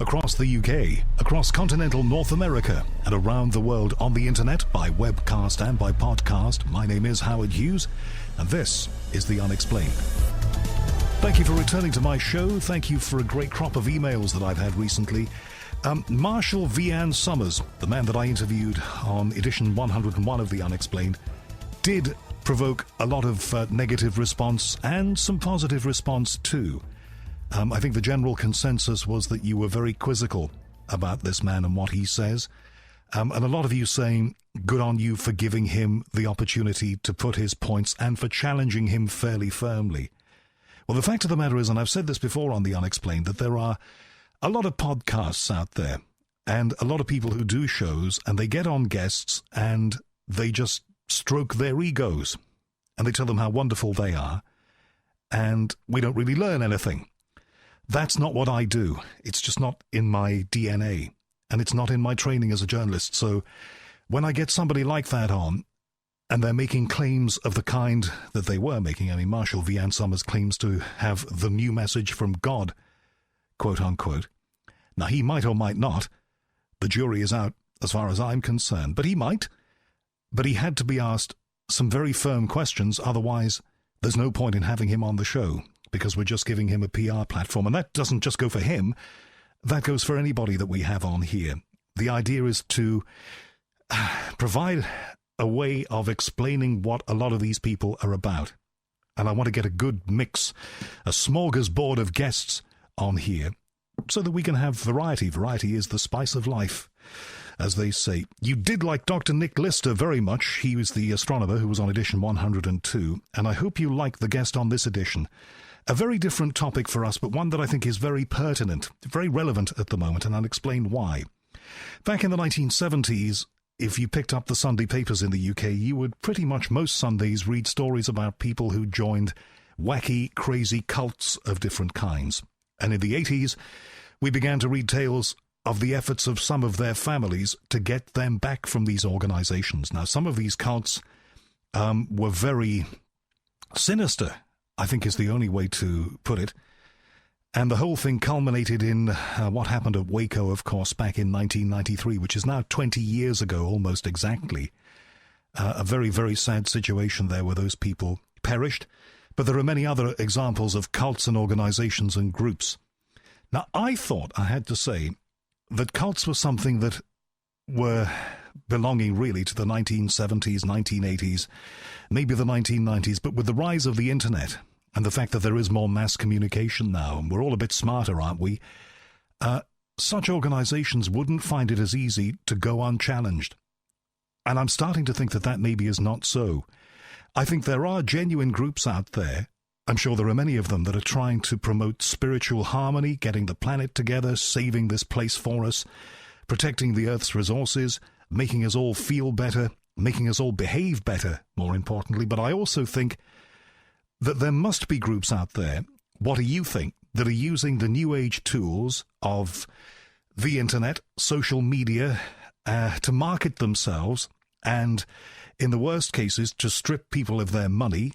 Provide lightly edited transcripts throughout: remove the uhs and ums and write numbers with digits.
across the UK, across continental North America, and around the world on the internet, by webcast and by podcast. My name is Howard Hughes, and this is The Unexplained. Thank you for returning to my show. Thank you for a great crop of emails that I've had recently. Marshall V. Summers, the man that I interviewed on edition 101 of The Unexplained, did provoke a lot of negative response and some positive response too. I think the general consensus was that you were very quizzical about this man and what he says. And a lot of you saying, good on you for giving him the opportunity to put his points and for challenging him fairly firmly. Well, the fact of the matter is, and I've said this before on The Unexplained, that there are a lot of podcasts out there and a lot of people who do shows, and they get on guests and they just stroke their egos and they tell them how wonderful they are, and we don't really learn anything. That's not what I do. It's just not in my DNA, and it's not in my training as a journalist. So when I get somebody like that on, and they're making claims of the kind that they were making, I mean, Marshall V. Summers claims to have the new message from God, quote unquote. Now, he might or might not. The jury is out as far as I'm concerned, but he might. But he had to be asked some very firm questions, otherwise there's no point in having him on the show, because we're just giving him a PR platform. And that doesn't just go for him, that goes for anybody that we have on here. The idea is to provide a way of explaining what a lot of these people are about. And I want to get a good mix, a smorgasbord of guests on here, so that we can have variety. Variety is the spice of life, as they say. You did like Dr. Nick Lister very much. He was the astronomer who was on edition 102, and I hope you like the guest on this edition. A very different topic for us, but one that I think is very pertinent, very relevant at the moment, and I'll explain why. Back in the 1970s, if you picked up the Sunday papers in the UK, you would pretty much most Sundays read stories about people who joined wacky, crazy cults of different kinds. And in the 80s, we began to read tales of the efforts of some of their families to get them back from these organizations. Now, some of these cults were very sinister, I think is the only way to put it. And the whole thing culminated in what happened at Waco, of course, back in 1993, which is now 20 years ago, almost exactly. A very, very sad situation there where those people perished. But there are many other examples of cults and organizations and groups. Now, I thought, I had to say, that cults were something that were belonging really to the 1970s, 1980s, maybe the 1990s, but with the rise of the internet and the fact that there is more mass communication now, and we're all a bit smarter, aren't we? Such organizations wouldn't find it as easy to go unchallenged. And I'm starting to think that that maybe is not so. I think there are genuine groups out there. I'm sure there are many of them that are trying to promote spiritual harmony, getting the planet together, saving this place for us, protecting the Earth's resources, making us all feel better, making us all behave better, more importantly. But I also think that there must be groups out there, what do you think, that are using the new age tools of the internet, social media, to market themselves, and in the worst cases, to strip people of their money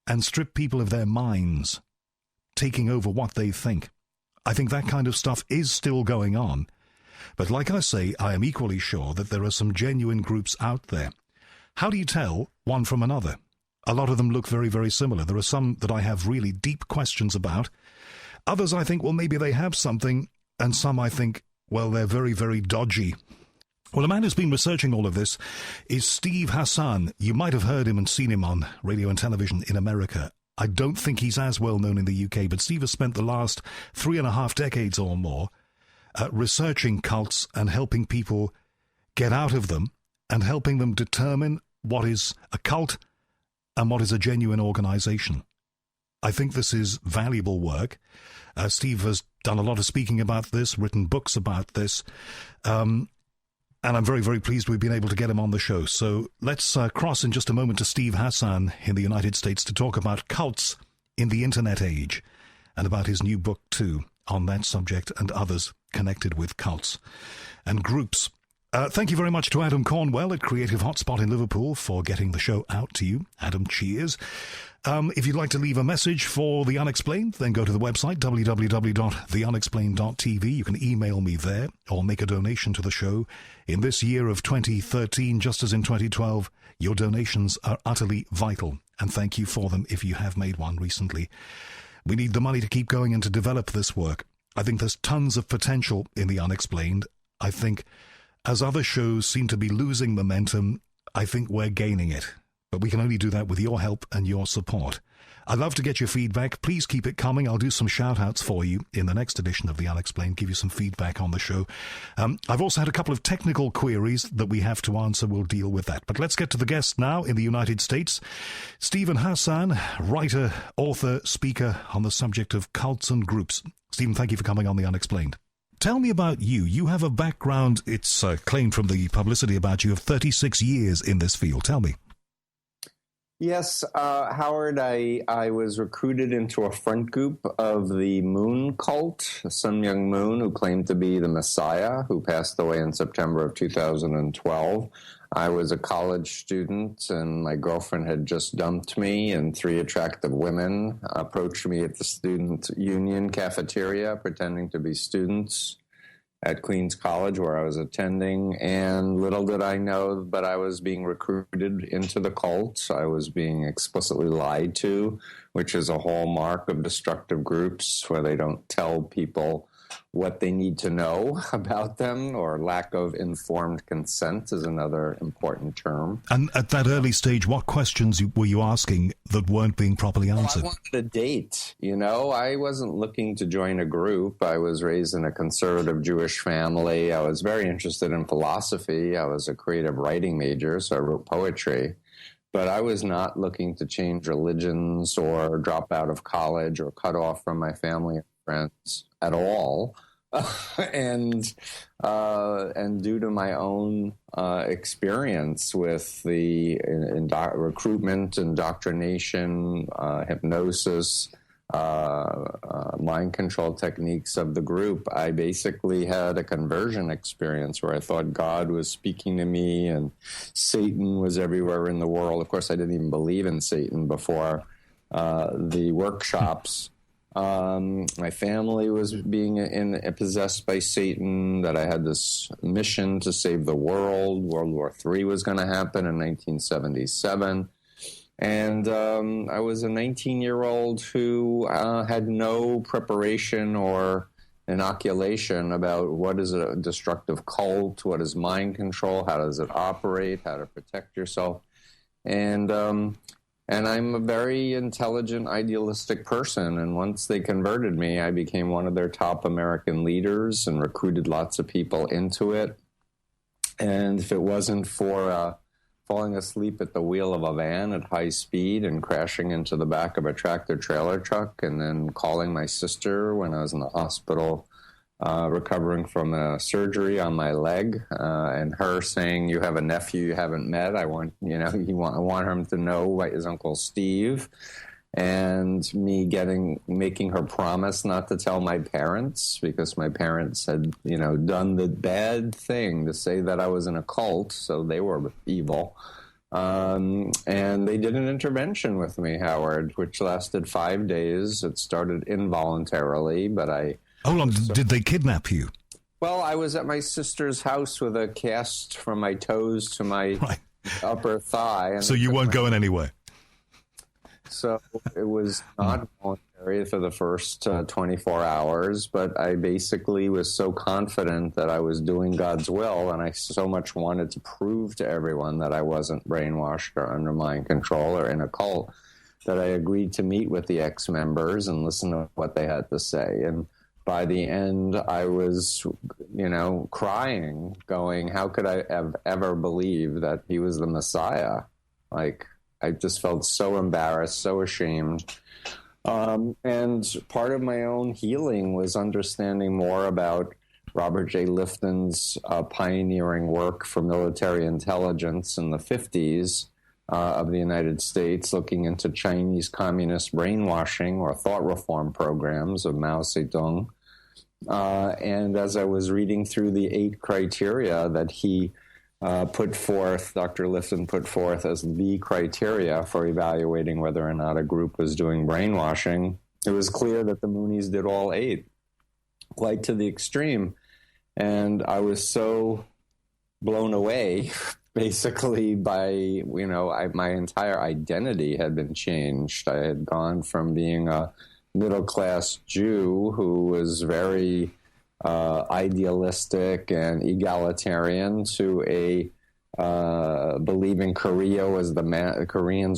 and strip people of their minds, taking over what they think. I think that kind of stuff is still going on. But like I say, I am equally sure that there are some genuine groups out there. How do you tell one from another? A lot of them look very, very similar. There are some that I have really deep questions about. Others I think, well, maybe they have something, and some I think, well, they're very, very dodgy. Well, a man who's been researching all of this is Steve Hassan. You might have heard him and seen him on radio and television in America. I don't think he's as well known in the UK, but Steve has spent the last 3.5 decades or more researching cults and helping people get out of them and helping them determine what is a cult and what is a genuine organization. I think this is valuable work. Steve has done a lot of speaking about this, written books about this, and I'm very, very pleased we've been able to get him on the show. So let's cross in just a moment to Steve Hassan in the United States to talk about cults in the internet age and about his new book, too, on that subject and others connected with cults and groups. Thank you very much to Adam Cornwell at Creative Hotspot in Liverpool for getting the show out to you. Adam, cheers. If you'd like to leave a message for The Unexplained, then go to the website, www.theunexplained.tv. You can email me there or make a donation to the show. In this year of 2013, just as in 2012, your donations are utterly vital, and thank you for them if you have made one recently. We need the money to keep going and to develop this work. I think there's tons of potential in The Unexplained. I think as other shows seem to be losing momentum, I think we're gaining it. But we can only do that with your help and your support. I'd love to get your feedback. Please keep it coming. I'll do some shout-outs for you in the next edition of The Unexplained, give you some feedback on the show. I've also had a couple of technical queries that we have to answer. We'll deal with that. But let's get to the guest now in the United States. Stephen Hassan, writer, author, speaker on the subject of cults and groups. Stephen, thank you for coming on The Unexplained. Tell me about you. You have a background, it's claimed from the publicity about you, of 36 years in this field. Tell me. Yes, Howard, I was recruited into a front group of the Moon cult, Sun Myung Moon, who claimed to be the Messiah, who passed away in September of 2012. I was a college student, and my girlfriend had just dumped me, and three attractive women approached me at the student union cafeteria, pretending to be students at Queens College, where I was attending, and little did I know, but I was being recruited into the cult. I was being explicitly lied to, which is a hallmark of destructive groups, where they don't tell people what they need to know about them, or lack of informed consent is another important term. And at that early stage, what questions were you asking that weren't being properly answered? Well, I wanted a date, I wasn't looking to join a group. I was raised in a conservative Jewish family. I was very interested in philosophy. I was a creative writing major, so I wrote poetry. But I was not looking to change religions or drop out of college or cut off from my family and friends at all. And due to my own experience with the recruitment, indoctrination, hypnosis, mind control techniques of the group, I basically had a conversion experience where I thought God was speaking to me and Satan was everywhere in the world. Of course, I didn't even believe in Satan before the workshops. My family was being possessed by Satan, that I had this mission to save the world. World War III was going to happen in 1977. And I was a 19-year-old who had no preparation or inoculation about what is a destructive cult, what is mind control, how does it operate, how to protect yourself. And I'm a very intelligent, idealistic person. And once they converted me, I became one of their top American leaders and recruited lots of people into it. And if it wasn't for falling asleep at the wheel of a van at high speed and crashing into the back of a tractor-trailer truck, and then calling my sister when I was in the hospital recovering from a surgery on my leg, and her saying, "You have a nephew you haven't met. I want him to know his Uncle Steve," and me making her promise not to tell my parents, because my parents had done the bad thing to say that I was in a cult, so they were evil. And they did an intervention with me, Howard, which lasted 5 days. It started involuntarily, but How long did they kidnap you? Well, I was at my sister's house with a cast from my toes to my upper thigh. And so you weren't going anywhere? So it was not voluntary for the first 24 hours, but I basically was so confident that I was doing God's will, and I so much wanted to prove to everyone that I wasn't brainwashed or under mind control or in a cult, that I agreed to meet with the ex-members and listen to what they had to say. And by the end, I was, crying, going, how could I have ever believed that he was the Messiah? I just felt so embarrassed, so ashamed. And part of my own healing was understanding more about Robert J. Lifton's pioneering work for military intelligence in the 50s of the United States, looking into Chinese communist brainwashing or thought reform programs of Mao Zedong. And as I was reading through the 8 criteria that he Dr. Lifton put forth as the criteria for evaluating whether or not a group was doing brainwashing, it was clear that the Moonies did all 8, quite to the extreme. And I was so blown away, basically, by, my entire identity had been changed. I had gone from being a middle-class Jew who was very idealistic and egalitarian to a believing Koreans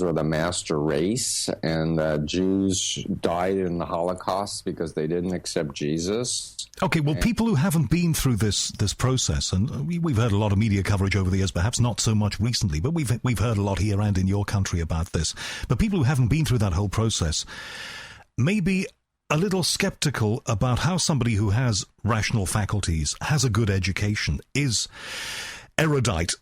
were the master race, and Jews died in the Holocaust because they didn't accept Jesus. Okay, well, people who haven't been through this process, and we've heard a lot of media coverage over the years, perhaps not so much recently, but we've heard a lot here and in your country about this. But people who haven't been through that whole process may be a little skeptical about how somebody who has rational faculties, has a good education, is erudite,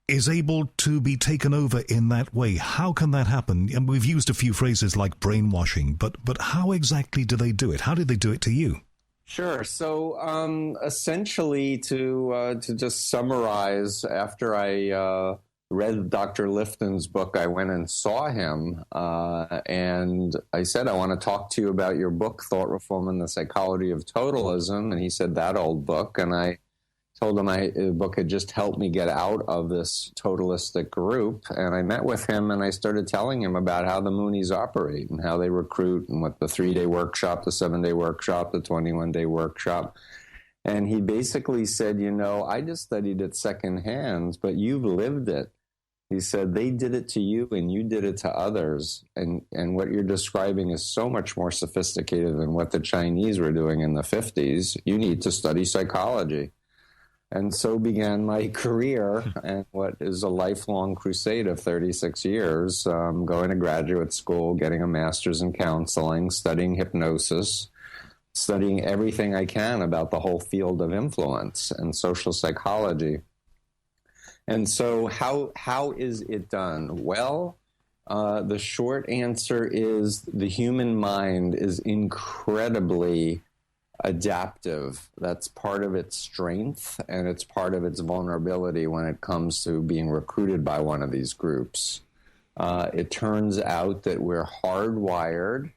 is able to be taken over in that way. How can that happen? And we've used a few phrases like brainwashing, but how exactly do they do it? How did they do it to you? Sure. So essentially, to just summarize, after I read Dr. Lifton's book, I went and saw him, and I said, I want to talk to you about your book, Thought Reform and the Psychology of Totalism. And he said, that old book. And I told him the book had just helped me get out of this totalistic group. And I met with him, and I started telling him about how the Moonies operate and how they recruit, and what the 3-day workshop, the 7-day workshop, the 21-day workshop. And he basically said, I just studied it secondhand, but you've lived it. He said, they did it to you and you did it to others. And what you're describing is so much more sophisticated than what the Chinese were doing in the 50s. You need to study psychology. And so began my career, and what is a lifelong crusade of 36 years, going to graduate school, getting a master's in counseling, studying hypnosis, studying everything I can about the whole field of influence and social psychology. And so how is it done? Well, the short answer is the human mind is incredibly adaptive. That's part of its strength, and it's part of its vulnerability when it comes to being recruited by one of these groups. It turns out that we're hardwired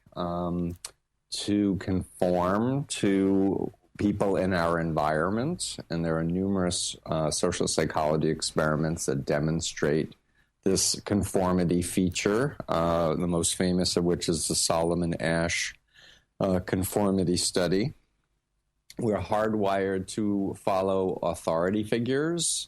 to conform to people in our environment, and there are numerous social psychology experiments that demonstrate this conformity feature, the most famous of which is the Solomon Asch conformity study. We're hardwired to follow authority figures,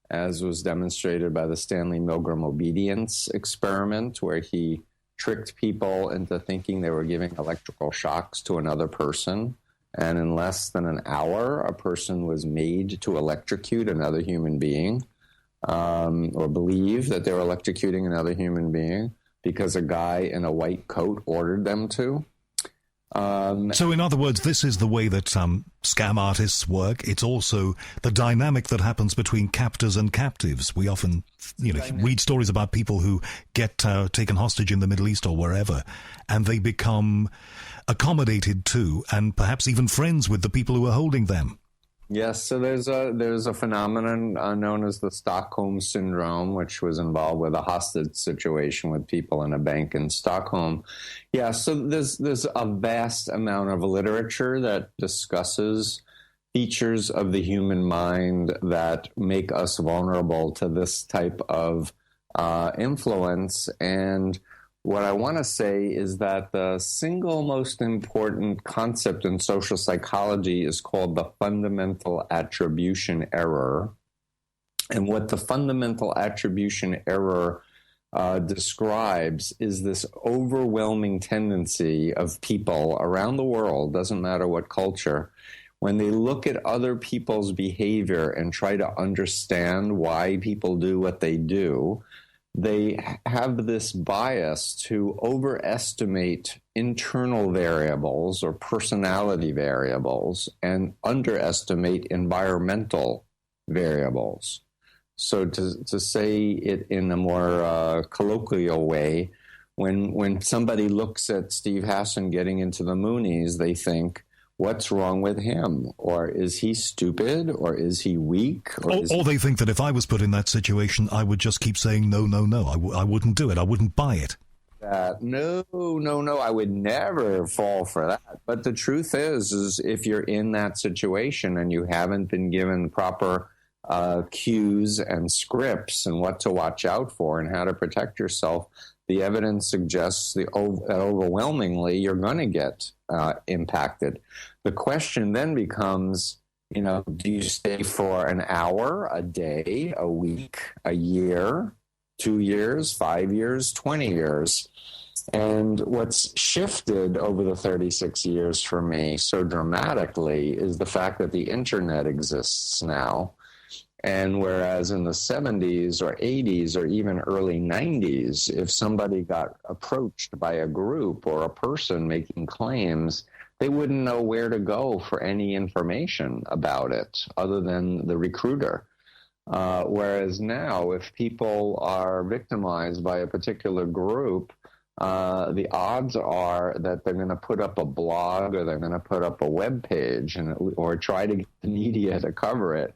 as was demonstrated by the Stanley Milgram obedience experiment, where he tricked people into thinking they were giving electrical shocks to another person. And in less than an hour, a person was made to electrocute another human being, or believe that they were electrocuting another human being because a guy in a white coat ordered them to. So in other words, this is the way that scam artists work. It's also the dynamic that happens between captors and captives. We often, read stories about people who get taken hostage in the Middle East or wherever, and they become accommodated to, and perhaps even friends with the people who are holding them. Yes, so there's a phenomenon known as the Stockholm Syndrome, which was involved with a hostage situation with people in a bank in Stockholm. Yeah, so there's a vast amount of literature that discusses features of the human mind that make us vulnerable to this type of influence. And what I want to say is that the single most important concept in social psychology is called the fundamental attribution error. And what the fundamental attribution error describes is this overwhelming tendency of people around the world, doesn't matter what culture, when they look at other people's behavior and try to understand why people do what they do, they have this bias to overestimate internal variables or personality variables and underestimate environmental variables. So to say it in a more colloquial way, when somebody looks at Steve Hassan getting into the Moonies, they think, what's wrong with him? Or is he stupid? Or is he weak? Or they think that if I was put in that situation, I would just keep saying, no, no, no. I wouldn't do it. I wouldn't buy it. No, I would never fall for that. But the truth is if you're in that situation and you haven't been given proper cues and scripts and what to watch out for and how to protect yourself, the evidence suggests that overwhelmingly you're going to get impacted. The question then becomes, do you stay for an hour, a day, a week, a year, 2 years, 5 years, 20 years? And what's shifted over the 36 years for me so dramatically is the fact that the internet exists now. And whereas in the 70s or 80s or even early 90s, if somebody got approached by a group or a person making claims, they wouldn't know where to go for any information about it other than the recruiter. Whereas now, if people are victimized by a particular group, the odds are that they're going to put up a blog or they're going to put up a web page or try to get the media to cover it.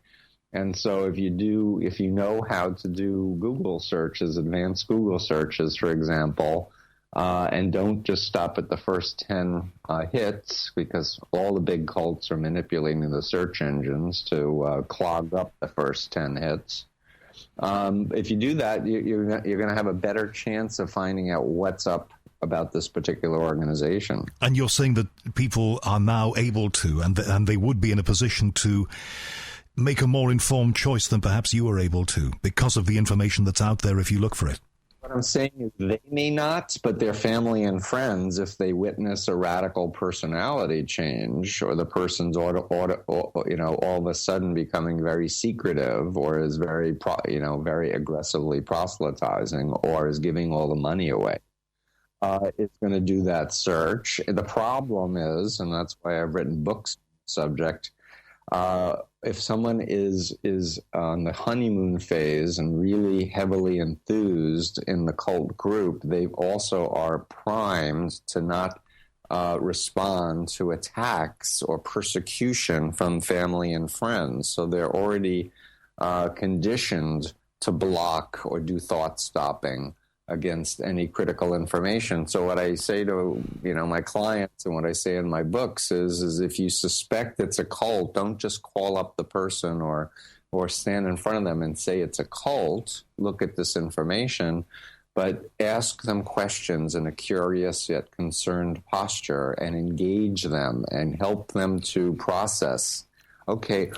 And so if you know how to do Google searches, advanced Google searches, for example, and don't just stop at the first 10 hits, because all the big cults are manipulating the search engines to clog up the first 10 hits. If you do that, you're going to have a better chance of finding out what's up about this particular organization. And you're saying that people are now able to, and they would be in a position to make a more informed choice than perhaps you were able to because of the information that's out there if you look for it. What I'm saying is they may not, but their family and friends, if they witness a radical personality change or the person's all of a sudden becoming very secretive or is very aggressively proselytizing or is giving all the money away, it's going to do that search. The problem is, and that's why I've written books on the subject, if someone is on the honeymoon phase and really heavily enthused in the cult group, they also are primed to not respond to attacks or persecution from family and friends. So they're already conditioned to block or do thought stopping against any critical information. So what I say to my clients and what I say in my books is if you suspect it's a cult, don't just call up the person or stand in front of them and say it's a cult. Look at this information, but ask them questions in a curious yet concerned posture and engage them and help them to process. Okay,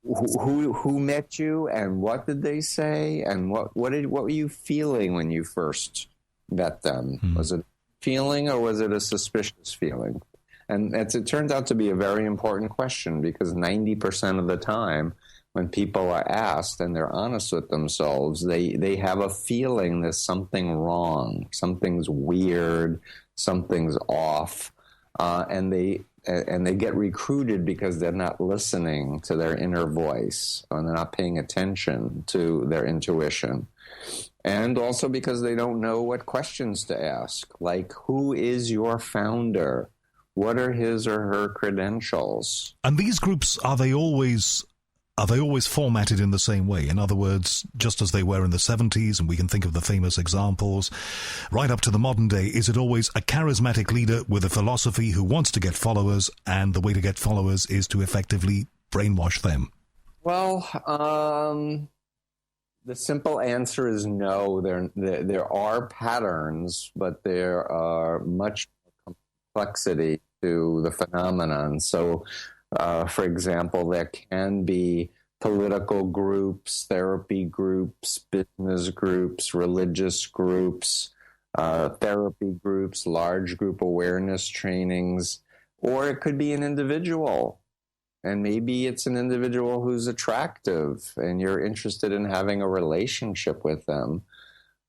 who met you and what did they say and what were you feeling when you first met them? Was it a feeling or was it a suspicious feeling? And it turns out to be a very important question, because 90% of the time when people are asked and they're honest with themselves, they have a feeling there's something wrong, something's weird, something's off, and they get recruited because they're not listening to their inner voice and they're not paying attention to their intuition. And also because they don't know what questions to ask, like, who is your founder? What are his or her credentials? And these groups, are they always formatted in the same way? In other words, just as they were in the 70s, and we can think of the famous examples, right up to the modern day, is it always a charismatic leader with a philosophy who wants to get followers, and the way to get followers is to effectively brainwash them? Well, the simple answer is no. There are patterns, but there are much more complexity to the phenomenon. So, for example, there can be political groups, therapy groups, business groups, religious groups, therapy groups, large group awareness trainings, or it could be an individual. And maybe it's an individual who's attractive and you're interested in having a relationship with them.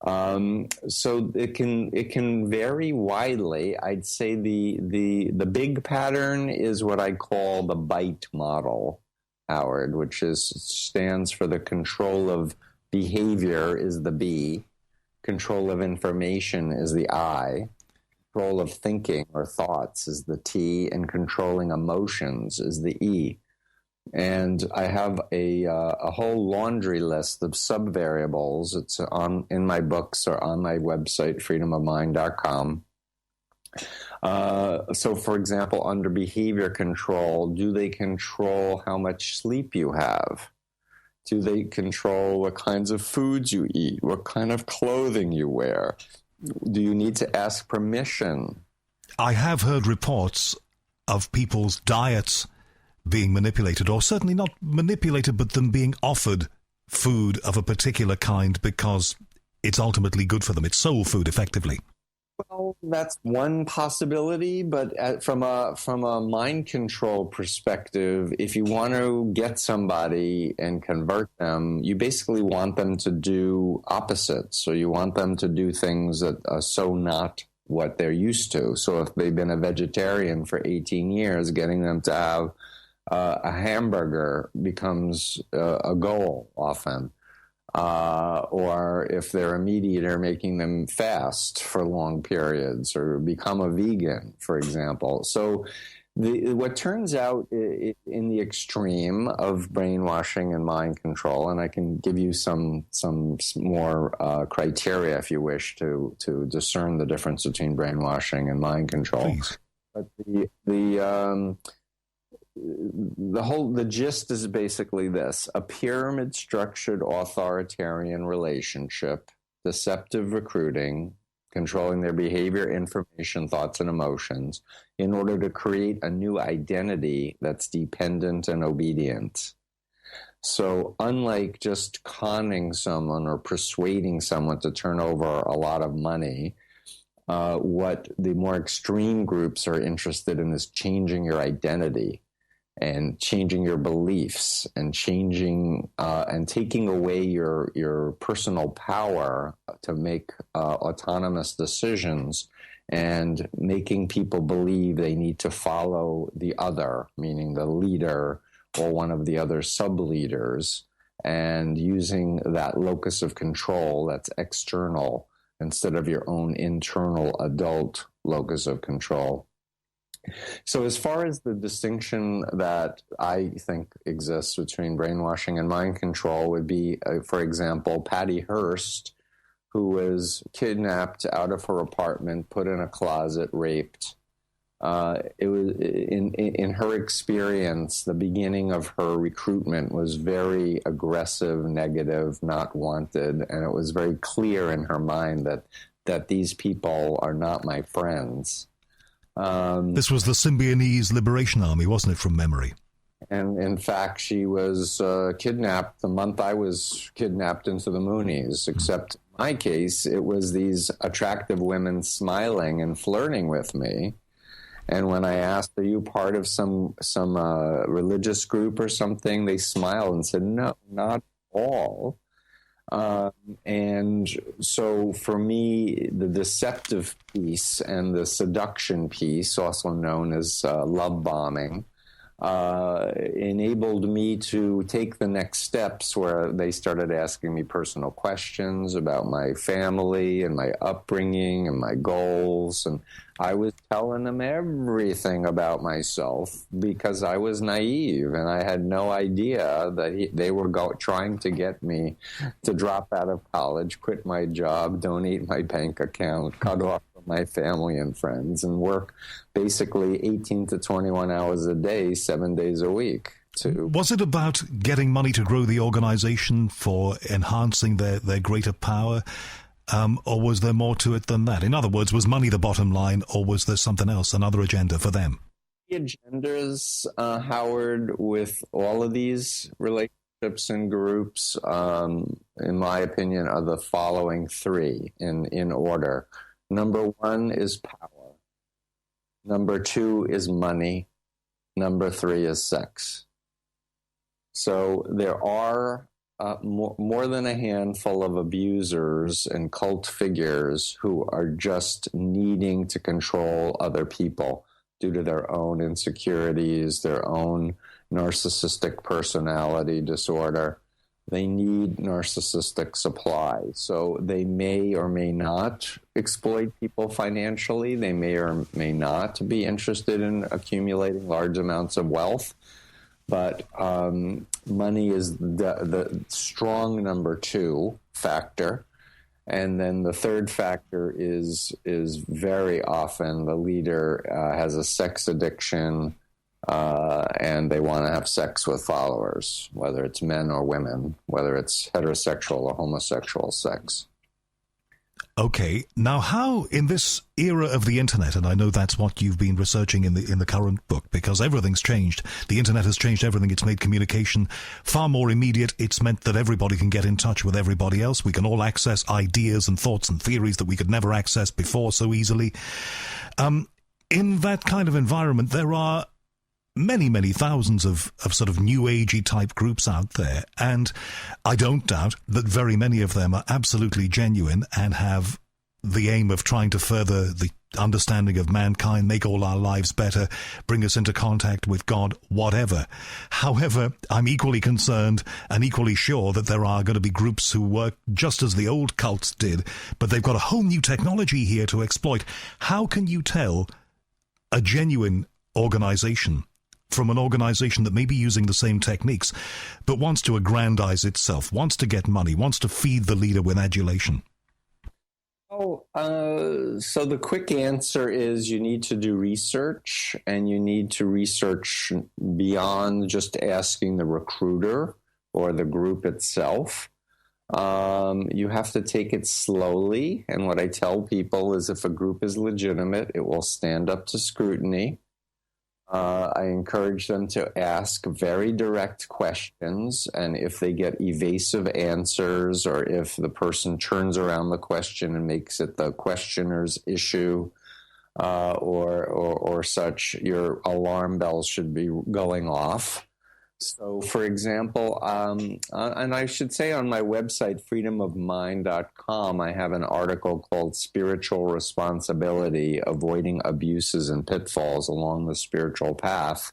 So it can vary widely. I'd say the big pattern is what I call the BITE model, Howard, which stands for the control of behavior is the B, control of information is the I, control of thinking or thoughts is the T, and controlling emotions is the E. And I have a whole laundry list of subvariables. It's in my books or on my website, freedomofmind.com. So, for example, under behavior control, do they control how much sleep you have? Do they control what kinds of foods you eat? What kind of clothing you wear? Do you need to ask permission? I have heard reports of people's diets being manipulated, or certainly not manipulated, but them being offered food of a particular kind because it's ultimately good for them. It's soul food, effectively. Well, that's one possibility, but from a mind control perspective, if you want to get somebody and convert them, you basically want them to do opposites. So you want them to do things that are so not what they're used to. So if they've been a vegetarian for 18 years, getting them to have a hamburger becomes a goal often. Or if they're a meat eater, making them fast for long periods or become a vegan, for example. So what turns out in the extreme of brainwashing and mind control, and I can give you some more criteria if you wish to discern the difference between brainwashing and mind control. Please. But the gist is basically this: a pyramid structured authoritarian relationship, deceptive recruiting, controlling their behavior, information, thoughts, and emotions in order to create a new identity that's dependent and obedient. So unlike just conning someone or persuading someone to turn over a lot of money, what the more extreme groups are interested in is changing your identity and changing your beliefs and changing and taking away your personal power to make autonomous decisions and making people believe they need to follow the other, meaning the leader or one of the other sub-leaders, and using that locus of control that's external instead of your own internal adult locus of control. So as far as the distinction that I think exists between brainwashing and mind control would be, for example, Patty Hearst, who was kidnapped out of her apartment, put in a closet, raped. It was in her experience, the beginning of her recruitment was very aggressive, negative, not wanted, and it was very clear in her mind that these people are not my friends. This was the Symbionese Liberation Army, wasn't it, from memory? And in fact, she was kidnapped the month I was kidnapped into the Moonies, except in my case, it was these attractive women smiling and flirting with me. And when I asked, are you part of some religious group or something, they smiled and said, no, not at all. And so for me, the deceptive piece and the seduction piece, also known as love bombing, enabled me to take the next steps where they started asking me personal questions about my family and my upbringing and my goals. And I was telling them everything about myself because I was naive and I had no idea that they were trying to get me to drop out of college, quit my job, donate my bank account, cut off from my family and friends, and work basically 18 to 21 hours a day, 7 days a week. Was it about getting money to grow the organization for enhancing their greater power? Or was there more to it than that? In other words, was money the bottom line, or was there something else, another agenda for them? The agendas, Howard, with all of these relationships and groups, in my opinion, are the following three in order. Number one is power. Number two is money. Number three is sex. So there are more than a handful of abusers and cult figures who are just needing to control other people due to their own insecurities, their own narcissistic personality disorder. they need narcissistic supply. So they may or may not exploit people financially. They may or may not be interested in accumulating large amounts of wealth. But money is the strong number two factor. And then the third factor is very often the leader has a sex addiction, and they want to have sex with followers, whether it's men or women, whether it's heterosexual or homosexual sex. Okay. Now, how in this era of the internet, and I know that's what you've been researching in the current book, because everything's changed. The internet has changed everything. It's made communication far more immediate. It's meant that everybody can get in touch with everybody else. We can all access ideas and thoughts and theories that we could never access before so easily. In that kind of environment, there are many, many thousands of sort of new agey type groups out there. And I don't doubt that very many of them are absolutely genuine and have the aim of trying to further the understanding of mankind, make all our lives better, bring us into contact with God, whatever. However, I'm equally concerned and equally sure that there are going to be groups who work just as the old cults did, but they've got a whole new technology here to exploit. How can you tell a genuine organization from an organization that may be using the same techniques, but wants to aggrandize itself, wants to get money, wants to feed the leader with adulation? So the quick answer is you need to do research, and you need to research beyond just asking the recruiter or the group itself. You have to take it slowly, and what I tell people is if a group is legitimate, it will stand up to scrutiny. I encourage them to ask very direct questions, and if they get evasive answers, or if the person turns around the question and makes it the questioner's issue, or such, your alarm bells should be going off. So, for example, and I should say on my website, freedomofmind.com, I have an article called Spiritual Responsibility, Avoiding Abuses and Pitfalls Along the Spiritual Path.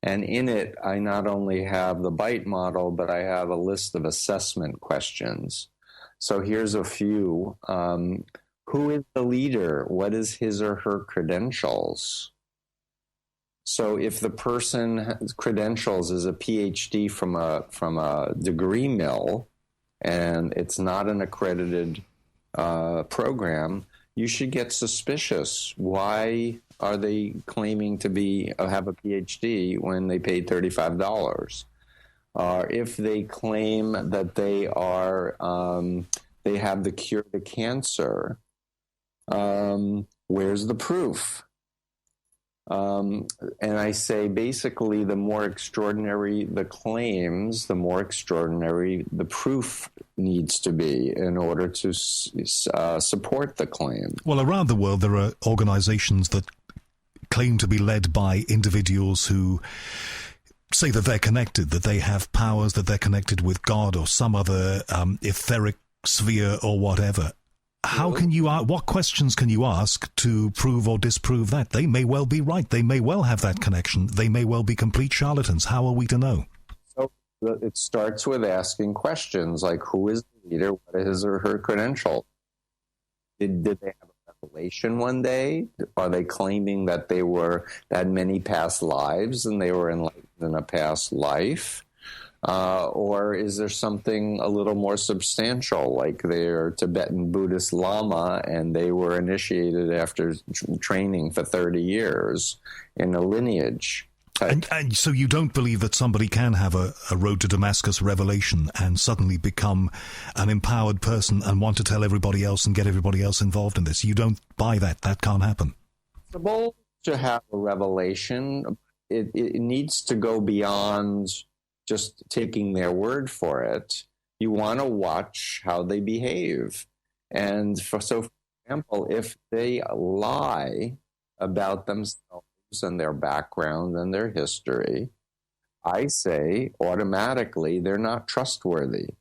And in it, I not only have the BITE model, but I have a list of assessment questions. So here's a few. Who is the leader? What is his or her credentials? So if the person's credentials is a PhD from a degree mill, and it's not an accredited program, you should get suspicious. Why are they claiming to have a PhD when they paid $35? If they claim that they have the cure to cancer, where's the proof? And I say basically the more extraordinary the claims, the more extraordinary the proof needs to be in order to support the claim. Well, around the world there are organizations that claim to be led by individuals who say that they're connected, that they have powers, that they're connected with God or some other etheric sphere or whatever. How can you? What questions can you ask to prove or disprove that? They may well be right. They may well have that connection. They may well be complete charlatans. How are we to know? So it starts with asking questions like, who is the leader? What is his or her credential? Did they have a revelation one day? Are they claiming that they had many past lives and they were enlightened in a past life? Or is there something a little more substantial, like they're Tibetan Buddhist Lama and they were initiated after training for 30 years in a lineage? And so you don't believe that somebody can have a road to Damascus revelation and suddenly become an empowered person and want to tell everybody else and get everybody else involved in this? You don't buy that. That can't happen. It's possible to have a revelation. It needs to go beyond just taking their word for it. You want to watch how they behave. And for example, if they lie about themselves and their background and their history, I say automatically they're not trustworthy.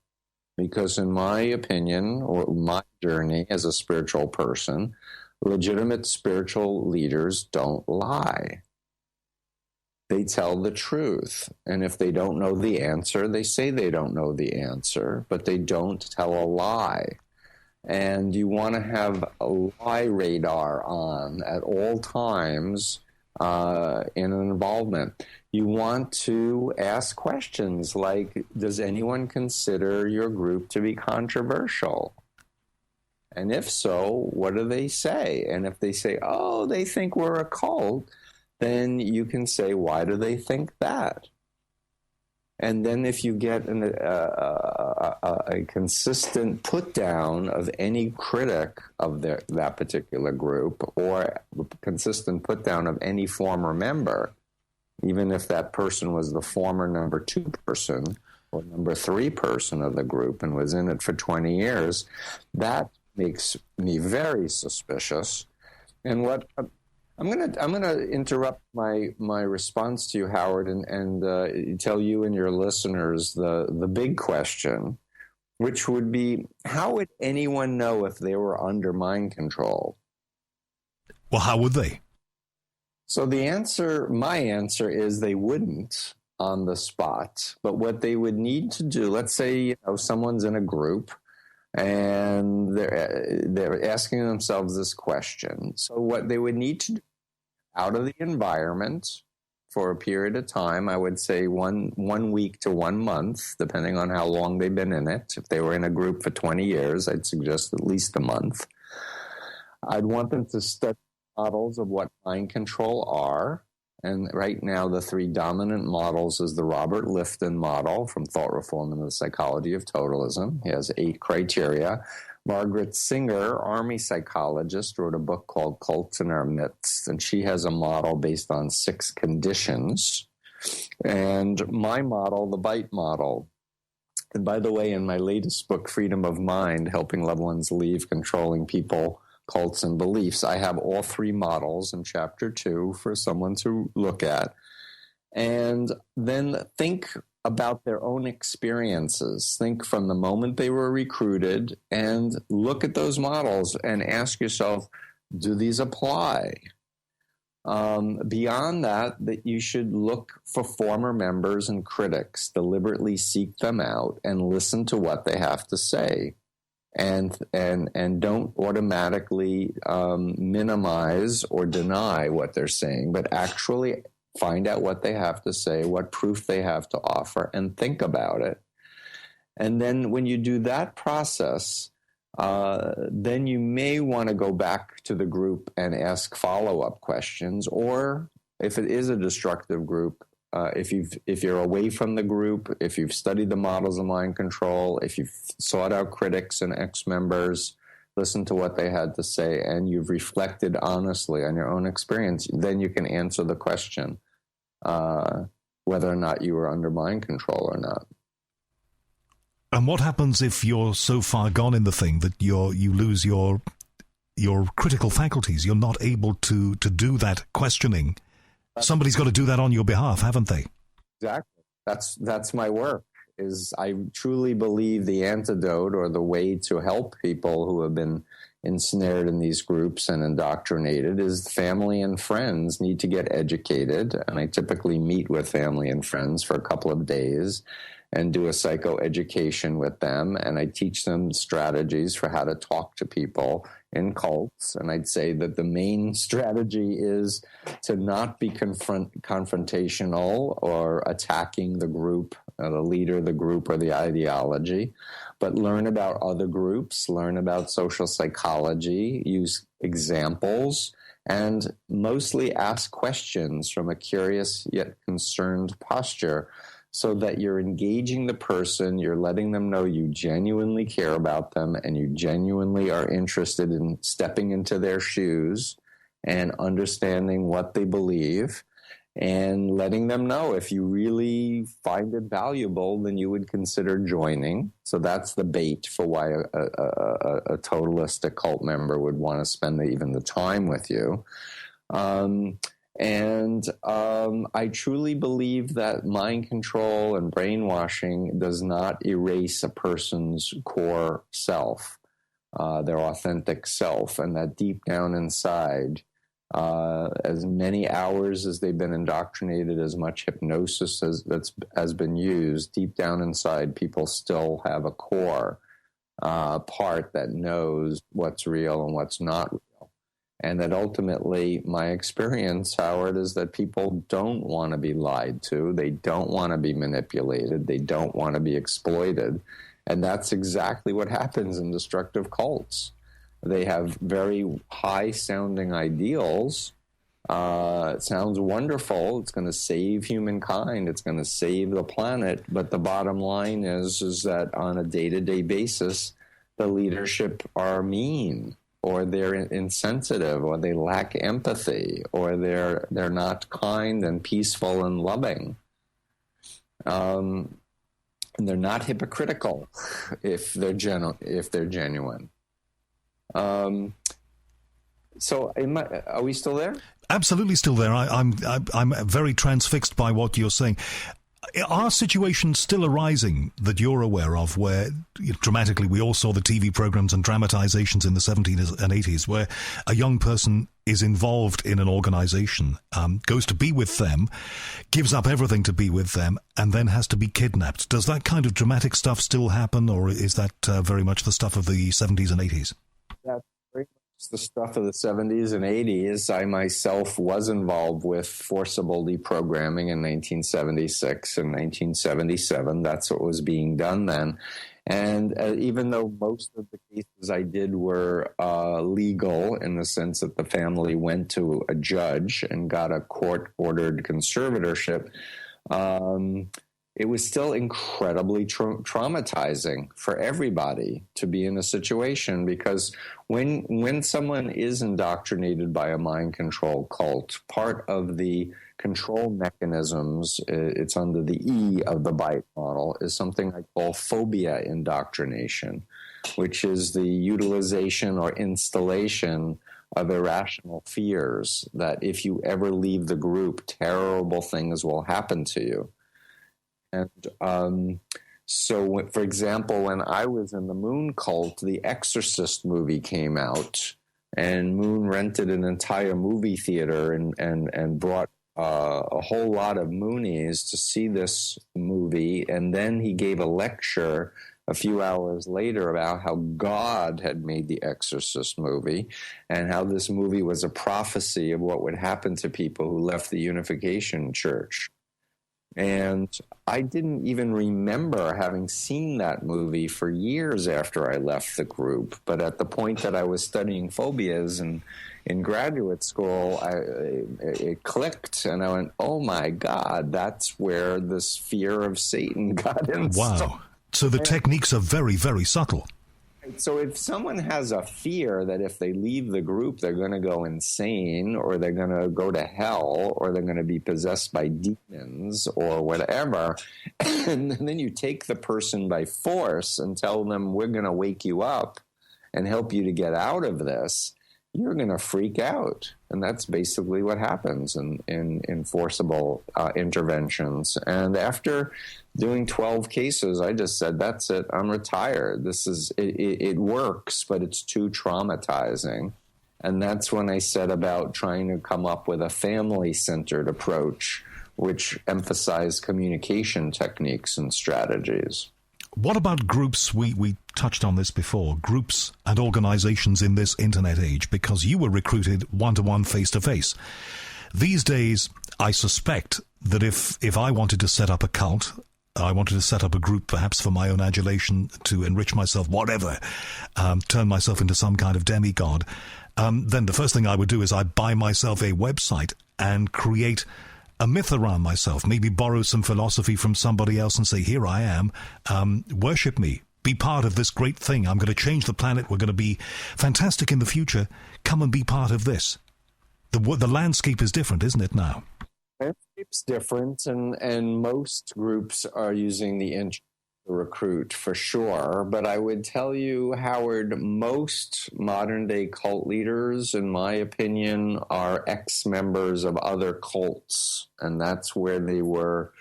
Because in my opinion, or my journey as a spiritual person, legitimate spiritual leaders don't lie. they tell the truth. And if they don't know the answer, they say they don't know the answer, but they don't tell a lie. And you want to have a lie radar on at all times in an involvement. You want to ask questions like, does anyone consider your group to be controversial? And if so, what do they say? And if they say, oh, they think we're a cult, then you can say, why do they think that? And then if you get a consistent put down of any critic of that particular group, or a consistent put down of any former member, even if that person was the former number 2 person or number 3 person of the group and was in it for 20 years, that makes me very suspicious. And what I'm gonna interrupt my response to you, Howard, and tell you and your listeners the big question, which would be, how would anyone know if they were under mind control? Well, how would they? So my answer is they wouldn't on the spot. But what they would need to do, let's say someone's in a group and they're asking themselves this question. So what they would need to do out of the environment for a period of time, I would say one week to 1 month, depending on how long they've been in it. If they were in a group for 20 years, I'd suggest at least a month. I'd want them to study models of what mind control are. And right now, the 3 dominant models is the Robert Lifton model from Thought Reform and the Psychology of Totalism. He has 8 criteria. Margaret Singer, Army psychologist, wrote a book called Cults in Our Midst, and she has a model based on 6 conditions. And my model, the BITE model. And by the way, in my latest book, Freedom of Mind, Helping Loved Ones Leave Controlling People, Cults, and Beliefs, I have all 3 models in chapter 2 for someone to look at. And then think about their own experiences. Think from the moment they were recruited and look at those models and ask yourself, do these apply? Beyond that you should look for former members and critics, deliberately seek them out and listen to what they have to say. And don't automatically minimize or deny what they're saying, but actually find out what they have to say, what proof they have to offer, and think about it. And then when you do that process, then you may want to go back to the group and ask follow-up questions. Or if it is a destructive group, if you're away from the group, if you've studied the models of mind control, if you've sought out critics and ex-members, listened to what they had to say, and you've reflected honestly on your own experience, then you can answer the question whether or not you were under mind control or not. And what happens if you're so far gone in the thing that you lose your critical faculties? You're not able to do that questioning. Somebody's got to do that on your behalf, haven't they? Exactly. That's my work. I truly believe the antidote, or the way to help people who have been ensnared in these groups and indoctrinated, is family and friends need to get educated. And I typically meet with family and friends for a couple of days and do a psychoeducation with them. And I teach them strategies for how to talk to people in cults. And I'd say that the main strategy is to not be confrontational or attacking the group, the leader of the group, or the ideology, but learn about other groups, learn about social psychology, use examples, and mostly ask questions from a curious yet concerned posture, so that you're engaging the person, you're letting them know you genuinely care about them and you genuinely are interested in stepping into their shoes and understanding what they believe, and letting them know if you really find it valuable, then you would consider joining. So that's the bait for why a totalistic cult member would want to spend even the time with you. I truly believe that mind control and brainwashing does not erase a person's core self, their authentic self, and that deep down inside, as many hours as they've been indoctrinated, as much hypnosis as that's has been used, deep down inside, people still have a core part that knows what's real and what's not real. And that ultimately, my experience, Howard, is that people don't want to be lied to. They don't want to be manipulated. They don't want to be exploited. And that's exactly what happens in destructive cults. They have very high-sounding ideals. It sounds wonderful. It's going to save humankind. It's going to save the planet. But the bottom line is that on a day-to-day basis, the leadership are mean, or they're insensitive, or they lack empathy, or they're not kind and peaceful and loving. And they're not hypocritical if they're genuine. So, are we still there? Absolutely still there. I'm very transfixed by what you're saying. Are situations still arising that you're aware of where, dramatically, we all saw the TV programs and dramatizations in the 70s and 80s where a young person is involved in an organization, goes to be with them, gives up everything to be with them, and then has to be kidnapped? Does that kind of dramatic stuff still happen, or is that very much the stuff of the 70s and 80s? That's very much the stuff of the 70s and 80s. I myself was involved with forcible deprogramming in 1976 and 1977. That's what was being done then. And even though most of the cases I did were legal in the sense that the family went to a judge and got a court-ordered conservatorship, it was still incredibly traumatizing for everybody to be in a situation, because when someone is indoctrinated by a mind control cult, part of the control mechanisms, it's under the E of the BITE model, is something I call phobia indoctrination, which is the utilization or installation of irrational fears that if you ever leave the group, terrible things will happen to you. And so, for example, when I was in the Moon cult, the Exorcist movie came out, and Moon rented an entire movie theater and brought a whole lot of Moonies to see this movie. And then he gave a lecture a few hours later about how God had made the Exorcist movie and how this movie was a prophecy of what would happen to people who left the Unification Church. And I didn't even remember having seen that movie for years after I left the group. But at the point that I was studying phobias and in graduate school, it clicked, and I went, "Oh my God, that's where this fear of Satan got installed." Wow! So the techniques are very, very subtle. So if someone has a fear that if they leave the group, they're going to go insane, or they're going to go to hell, or they're going to be possessed by demons or whatever, and then you take the person by force and tell them, "We're going to wake you up and help you to get out of this," you're going to freak out. And that's basically what happens in forcible interventions. And after doing 12 cases, I just said, that's it, I'm retired. It works, but it's too traumatizing. And that's when I set about trying to come up with a family-centered approach, which emphasized communication techniques and strategies. What about groups? We touched on this before, groups and organizations in this internet age, because you were recruited one-to-one, face-to-face. These days, I suspect that if I wanted to set up a cult, I wanted to set up a group perhaps for my own adulation, to enrich myself, whatever, turn myself into some kind of demigod, then the first thing I would do is I'd buy myself a website and create a myth around myself, maybe borrow some philosophy from somebody else and say, here I am, worship me, be part of this great thing. I'm going to change the planet. We're going to be fantastic in the future. Come and be part of this. The landscape is different, isn't it now? The landscape's different, and most groups are using the internet to recruit for sure. But I would tell you, Howard, most modern-day cult leaders, in my opinion, are ex-members of other cults, and that's where they were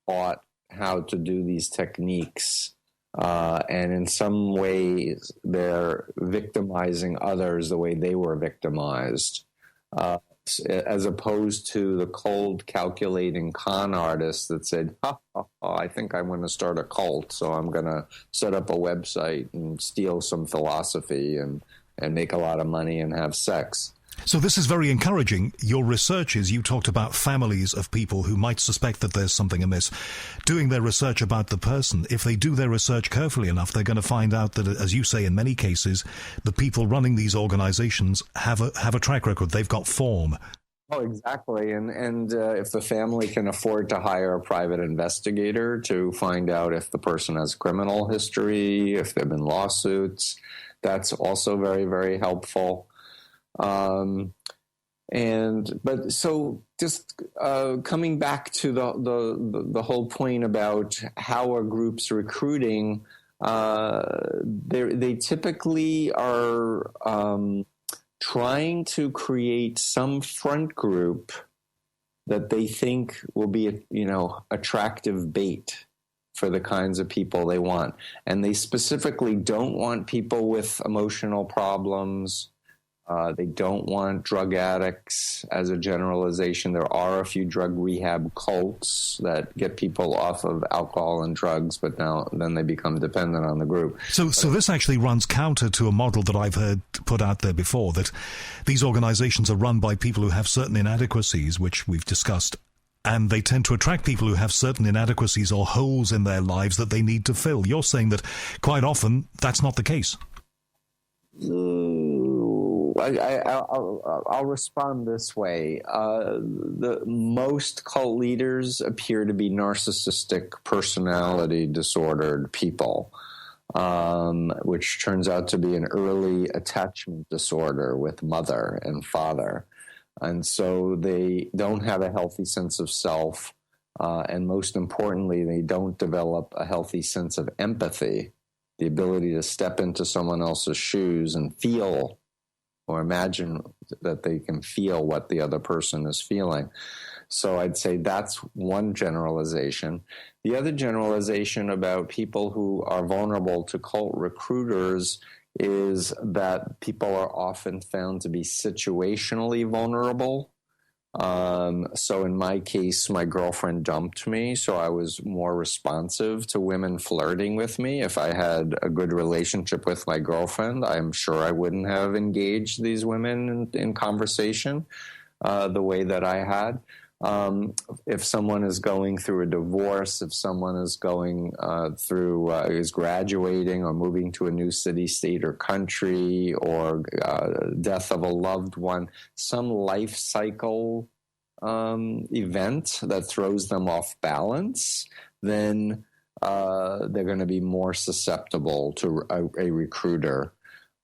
taught how to do these techniques And in some ways, they're victimizing others the way they were victimized, as opposed to the cold, calculating con artist that said, I think I'm going to start a cult, so I'm going to set up a website and steal some philosophy and make a lot of money and have sex. So this is very encouraging. Your research is, you talked about families of people who might suspect that there's something amiss, doing their research about the person. If they do their research carefully enough, they're going to find out that, as you say, in many cases, the people running these organizations have a track record. They've got form. Oh, exactly. And if the family can afford to hire a private investigator to find out if the person has criminal history, if there have been lawsuits, that's also very, very helpful. But so just coming back to the whole point about how are groups recruiting, they typically are trying to create some front group that they think will be, attractive bait for the kinds of people they want. And they specifically don't want people with emotional problems. They don't want drug addicts as a generalization. There are a few drug rehab cults that get people off of alcohol and drugs, but then they become dependent on the group. So this actually runs counter to a model that I've heard put out there before, that these organizations are run by people who have certain inadequacies, which we've discussed, and they tend to attract people who have certain inadequacies or holes in their lives that they need to fill. You're saying that quite often that's not the case. I'll respond this way. The most cult leaders appear to be narcissistic personality disordered people, which turns out to be an early attachment disorder with mother and father. And so they don't have a healthy sense of self. And most importantly, they don't develop a healthy sense of empathy, the ability to step into someone else's shoes and feel or imagine that they can feel what the other person is feeling. So I'd say that's one generalization. The other generalization about people who are vulnerable to cult recruiters is that people are often found to be situationally vulnerable. So in my case, my girlfriend dumped me, so I was more responsive to women flirting with me. If I had a good relationship with my girlfriend, I'm sure I wouldn't have engaged these women in conversation the way that I had. If someone is going through a divorce, if someone is going is graduating or moving to a new city, state, or country, or death of a loved one, some life cycle event that throws them off balance, then they're going to be more susceptible to a recruiter.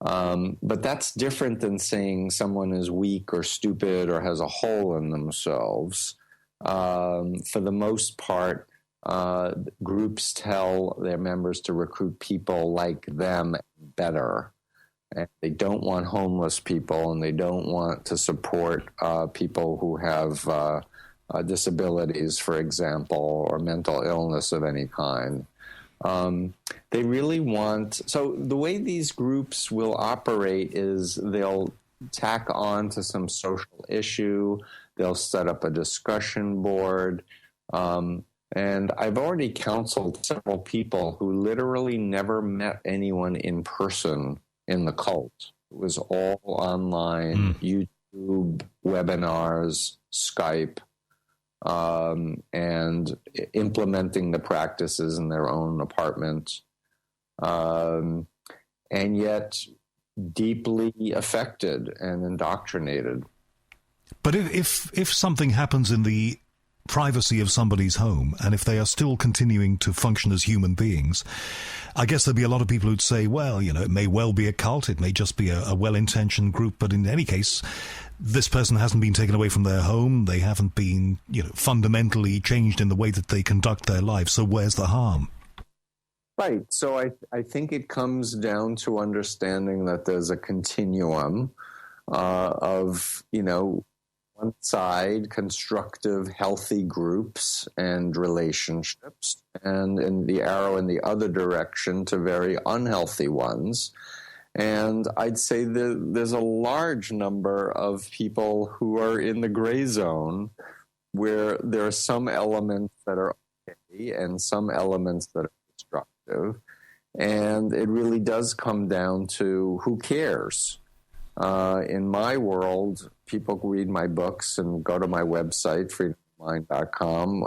But that's different than saying someone is weak or stupid or has a hole in themselves. For the most part, groups tell their members to recruit people like them better. And they don't want homeless people, and they don't want to support people who have disabilities, for example, or mental illness of any kind. They really want, so the way these groups will operate is they'll tack on to some social issue, they'll set up a discussion board, and I've already counseled several people who literally never met anyone in person in the cult. It was all online, YouTube, webinars, Skype, and implementing the practices in their own apartment, and yet deeply affected and indoctrinated. But if something happens in the privacy of somebody's home, and if they are still continuing to function as human beings, I guess there'd be a lot of people who'd say, well, it may well be a cult, it may just be a well-intentioned group, but in any case, this person hasn't been taken away from their home, they haven't been, fundamentally changed in the way that they conduct their lives, so where's the harm? Right. So I think it comes down to understanding that there's a continuum of, one side, constructive, healthy groups and relationships, and in the arrow in the other direction to very unhealthy ones. And I'd say that there's a large number of people who are in the gray zone where there are some elements that are okay and some elements that are destructive. And it really does come down to who cares. In my world, people read my books and go to my website, freedomofmind.com,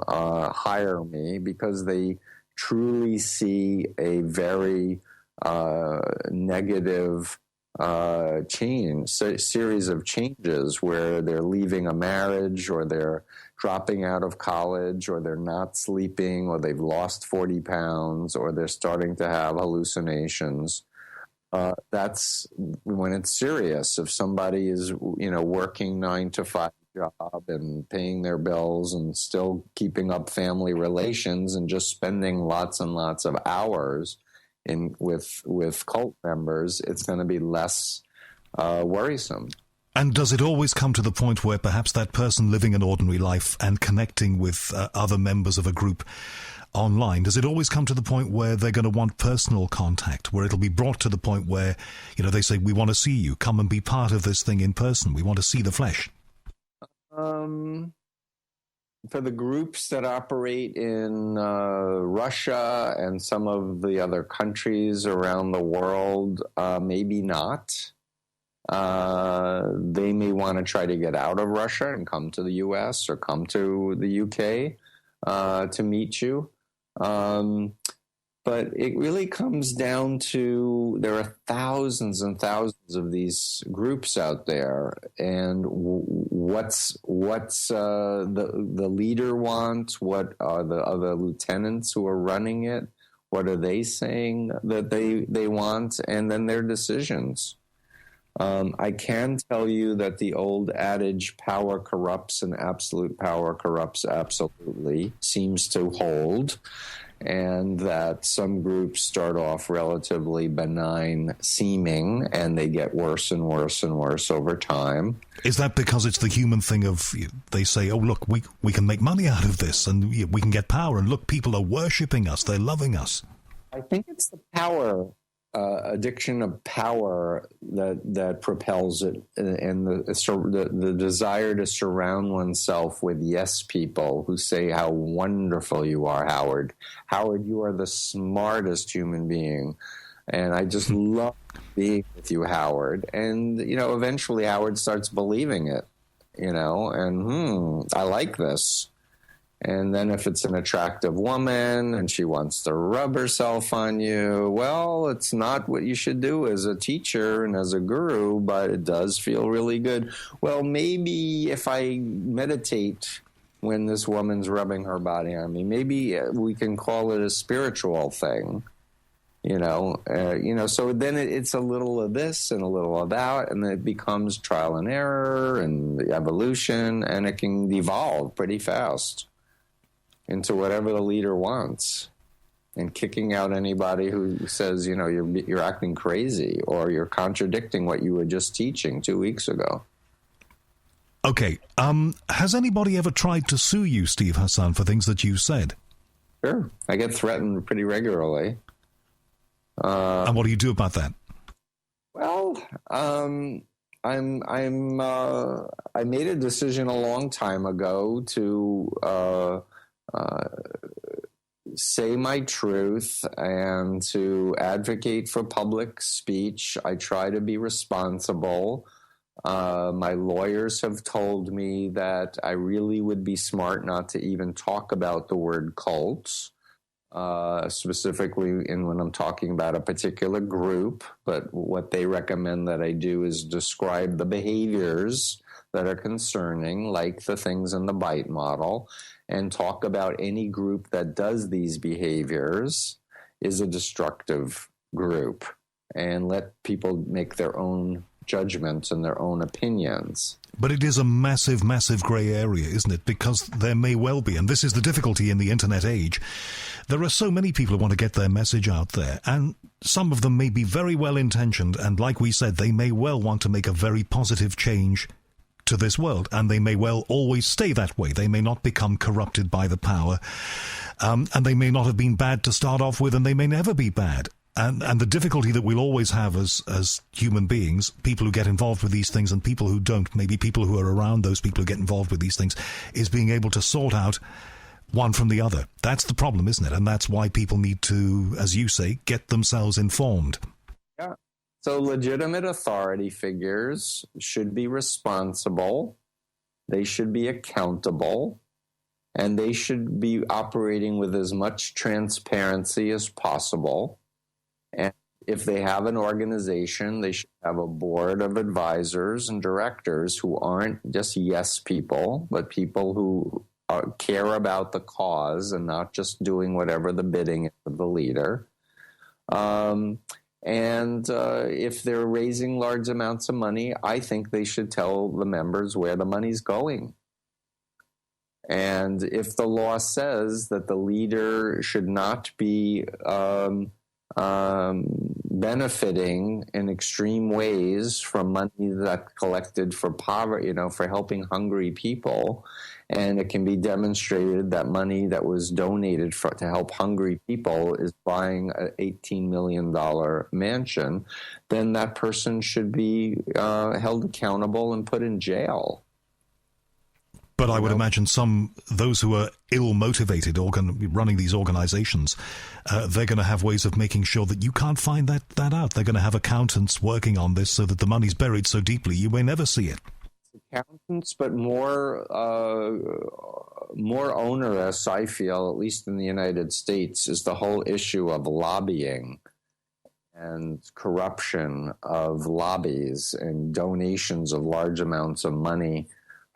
hire me because they truly see a very negative series of changes where they're leaving a marriage, or they're dropping out of college, or they're not sleeping, or they've lost 40 pounds, or they're starting to have hallucinations. That's when it's serious. If somebody is, working 9-to-5 job and paying their bills and still keeping up family relations and just spending lots and lots of hours with cult members, it's going to be less worrisome. And does it always come to the point where perhaps that person living an ordinary life and connecting with other members of a group online, does it always come to the point where they're going to want personal contact, where it'll be brought to the point where, they say, we want to see you, come and be part of this thing in person, we want to see the flesh? For the groups that operate in Russia and some of the other countries around the world, maybe not. They may want to try to get out of Russia and come to the U.S. or come to the UK to meet you. But it really comes down to there are thousands and thousands of these groups out there, and what's the leader wants? What are the other lieutenants who are running it? What are they saying that they want? And then their decisions. I can tell you that the old adage, power corrupts and absolute power corrupts absolutely, seems to hold, and that some groups start off relatively benign seeming, and they get worse and worse and worse over time. Is that because it's the human thing of, they say, oh, look, we can make money out of this, and we can get power, and look, people are worshipping us, they're loving us? I think it's the power addiction of power that propels it, and the desire to surround oneself with yes people who say how wonderful you are, Howard. Howard, you are the smartest human being, and I just love being with you, Howard. And eventually Howard starts believing it, and I like this. And then if it's an attractive woman and she wants to rub herself on you, well, it's not what you should do as a teacher and as a guru, but it does feel really good. Well, maybe if I meditate when this woman's rubbing her body on me, maybe we can call it a spiritual thing, so then it's a little of this and a little of that, and then it becomes trial and error and evolution, and it can evolve pretty fast into whatever the leader wants, and kicking out anybody who says, you're acting crazy or you're contradicting what you were just teaching 2 weeks ago. Okay. Has anybody ever tried to sue you, Steve Hassan, for things that you said? Sure. I get threatened pretty regularly. And what do you do about that? Well, I made a decision a long time ago to say my truth and to advocate for public speech. I try to be responsible. My lawyers have told me that I really would be smart not to even talk about the word cults, specifically when I'm talking about a particular group. But what they recommend that I do is describe the behaviors that are concerning, like the things in the bite model, and talk about any group that does these behaviors is a destructive group, and let people make their own judgments and their own opinions. But it is a massive, massive grey area, isn't it? Because there may well be, and this is the difficulty in the internet age, there are so many people who want to get their message out there, and some of them may be very well intentioned, and like we said, they may well want to make a very positive change to this world, and they may well always stay that way. They may not become corrupted by the power, and they may not have been bad to start off with, and they may never be bad. And the difficulty that we'll always have as human beings, people who get involved with these things and people who don't, maybe people who are around those people who get involved with these things, is being able to sort out one from the other. That's the problem, isn't it? And that's why people need to, as you say, get themselves informed. Yeah. So legitimate authority figures should be responsible. They should be accountable. And they should be operating with as much transparency as possible. And if they have an organization, they should have a board of advisors and directors who aren't just yes people, but people who care about the cause and not just doing whatever the bidding is of the leader. And if they're raising large amounts of money, I think they should tell the members where the money's going. And if the law says that the leader should not be benefiting in extreme ways from money that's collected for poverty, for helping hungry people, and it can be demonstrated that money that was donated to help hungry people is buying an $18 million mansion, then that person should be held accountable and put in jail. But I would imagine those who are ill-motivated running these organizations, they're going to have ways of making sure that you can't find that out. They're going to have accountants working on this so that the money's buried so deeply you may never see it. Accountants, but more onerous, I feel, at least in the United States, is the whole issue of lobbying and corruption of lobbies and donations of large amounts of money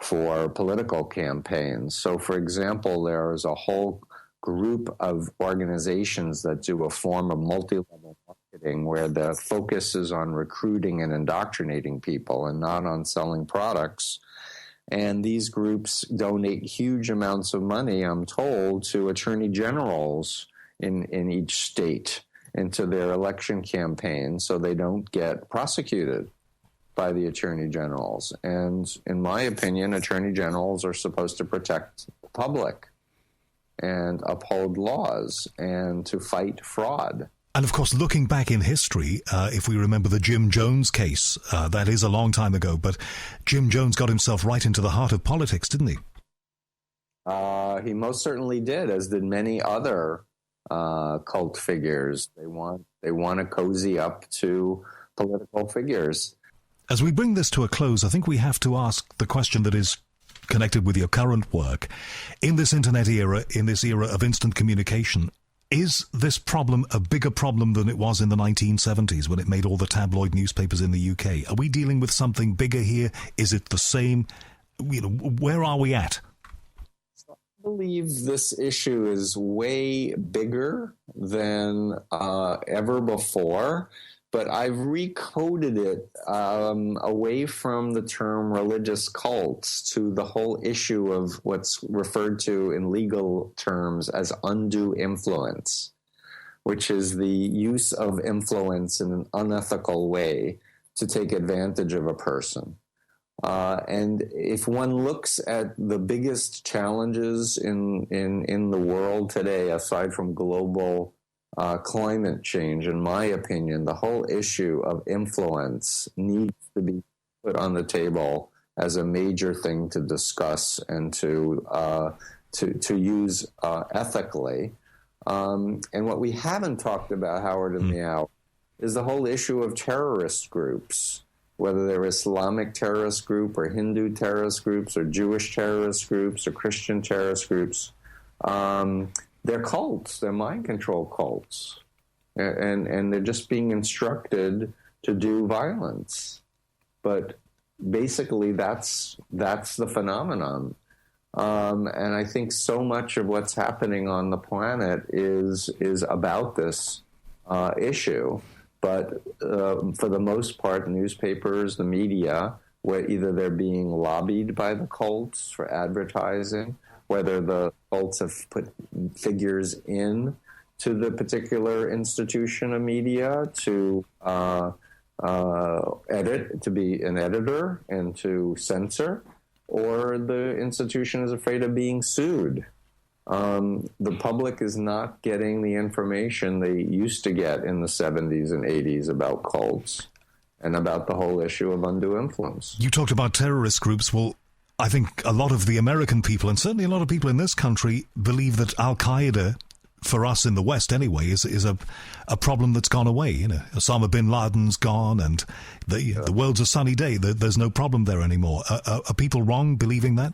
for political campaigns. So, for example, there is a whole group of organizations that do a form of multi-level marketing where the focus is on recruiting and indoctrinating people and not on selling products. And these groups donate huge amounts of money, I'm told, to attorney generals in each state into their election campaigns so they don't get prosecuted by the attorney generals. And in my opinion, attorney generals are supposed to protect the public and uphold laws and to fight fraud. And of course, looking back in history, if we remember the Jim Jones case, that is a long time ago, but Jim Jones got himself right into the heart of politics, didn't he? He most certainly did, as did many other cult figures. They want to cozy up to political figures. As we bring this to a close, I think we have to ask the question that is connected with your current work. In this internet era, in this era of instant communication, is this problem a bigger problem than it was in the 1970s when it made all the tabloid newspapers in the UK? Are we dealing with something bigger here? Is it the same? Where are we at? I believe this issue is way bigger than ever before. But I've recoded it away from the term religious cults to the whole issue of what's referred to in legal terms as undue influence, which is the use of influence in an unethical way to take advantage of a person. And if one looks at the biggest challenges in the world today, aside from global climate change, in my opinion, the whole issue of influence needs to be put on the table as a major thing to discuss and to use ethically. And what we haven't talked about, Howard and Meow, is the whole issue of terrorist groups, whether they're Islamic terrorist group or Hindu terrorist groups or Jewish terrorist groups or Christian terrorist groups. They're cults. They're mind control cults. And they're just being instructed to do violence. But basically, that's the phenomenon. And I think so much of what's happening on the planet is about this issue. But for the most part, newspapers, the media, where either they're being lobbied by the cults for advertising, whether the cults have put figures in to the particular institution of media to to be an editor and to censor, or the institution is afraid of being sued. The public is not getting the information they used to get in the 70s and 80s about cults and about the whole issue of undue influence. You talked about terrorist groups. Well, I think a lot of the American people, and certainly a lot of people in this country, believe that Al-Qaeda, for us in the West anyway, is a problem that's gone away. You know, Osama bin Laden's gone, and the world's a sunny day. There's no problem there anymore. Are people wrong believing that?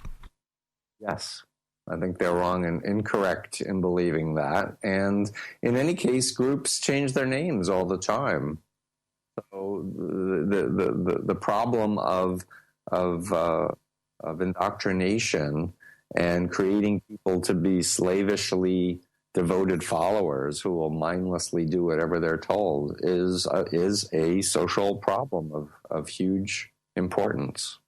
Yes, I think they're wrong and incorrect in believing that. And in any case, groups change their names all the time. So the problem of indoctrination and creating people to be slavishly devoted followers who will mindlessly do whatever they're told is a social problem of huge importance.